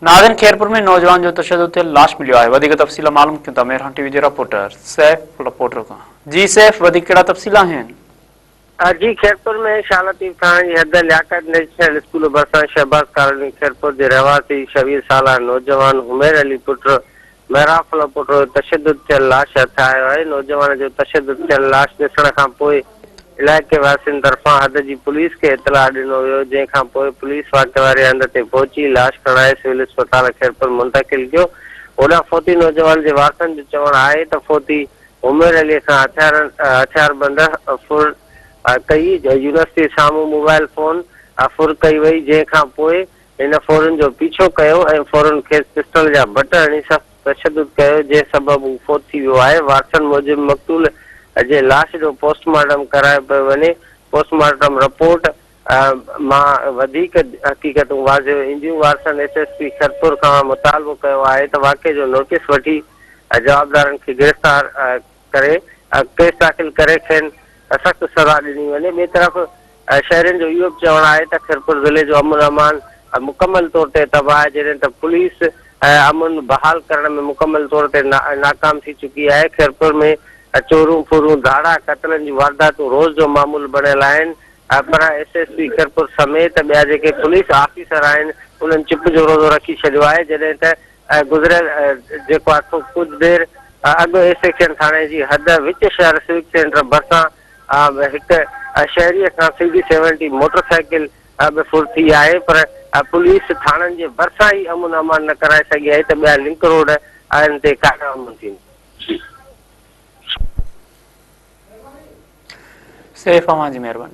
नादिन खैरपुर में नौजवान जो तशद्दुद थियल लाश मिलियो है। वधिक तफ़सील मालूम क्यों था मेहरान टीवी जे रिपोर्टर सैफ रिपोर्टर का। जी सैफ, वधिक कहिड़ा तफ़सील आहिनि? जी, खैरपुर में शालाती थाणे जी हद लियाकत नेशनल स्कूल भरिसां शहबाज कॉलोनी खैरपुर जे रहवासी 26 साला नौजवान उमेर अली पुट महराफुल पुट तशद्दुद थियल लाश हथ आयो आहे। नौजवान जो तशद्दुद थियल लाश ॾिसण खां पोइ इलाइक़े वासियुनि तरफ़ां हद जी पुलिस खे इतला ॾिनो वियो, जंहिंखां पोइ पुलिस वाक़े वारे हंध ते पहुची लाश खणाए सिविल अस्पताल खैरपुर मुंतक़िल कयो। होॾां फोती नौजवान जे वारसनि जो चवणु आहे त फोती उमेर अलीअ खां हथियारबंद फुर कई यूनिवर्सिटी साम्हूं मोबाइल फोन फुर कई वई, जंहिंखां पोइ हिन फोरन जो पीछो कयो ऐं फोरन खेसि पिस्टल जा बट हणी सख़्तु तशद्दुद कयो, जंहिं सबबु हू फोत थी वियो आहे। वारसनि मूजिबि मक़तूल जे लाश जो पोस्टमार्टम करायो पियो वञे। पोस्टमार्टम रिपोर्ट मां वधीक हक़ीक़तूं वाज़िब ईंदियूं। वारसनि एसएसपी खैरपुर खां मुतालबो कयो आहे त वाक़े जो नोटिस वठी जवाबदारनि खे गिरफ़्तार करे केस दाख़िल करे खेनि सख़्तु सज़ा ॾिनी वञे। ॿिए तरफ़ शहरनि जो इहो बि चवणु आहे त खैरपुर ज़िले जो अमन अमान मुकमल तौर ते तबाह आहे, जॾहिं त पुलिस अमन बहाल करण में मुकमल तौर ते नाकाम थी चुकी आहे। खैरपुर में चोरूं फुरूं धाड़ा क़तलनि जूं वारदातूं रोज़ जो मामूल बणियल आहिनि, पर एसएसपी खैरपुर समेत ॿिया जेके पुलिस ऑफिसर आहिनि उन्हनि चुप जो रोज़ो रखी छॾियो आहे। जॾहिं त गुज़िरियल जेको आहे कुझु देरि अॻु ए सेक्शन थाणे जी हद विच शहर सिविक सेंटर भरिसां हिकु शहरीअ खां CD70 मोटरसाइकिल बि फुर थी आहे, पर पुलिस थाणनि जे भरिसां ई अमन अमान न कराए सघी आहे त ॿिया लिंक रोड आहिनि ते काॾा अमन थींदो। सैफ, अवां जी महिरबानी।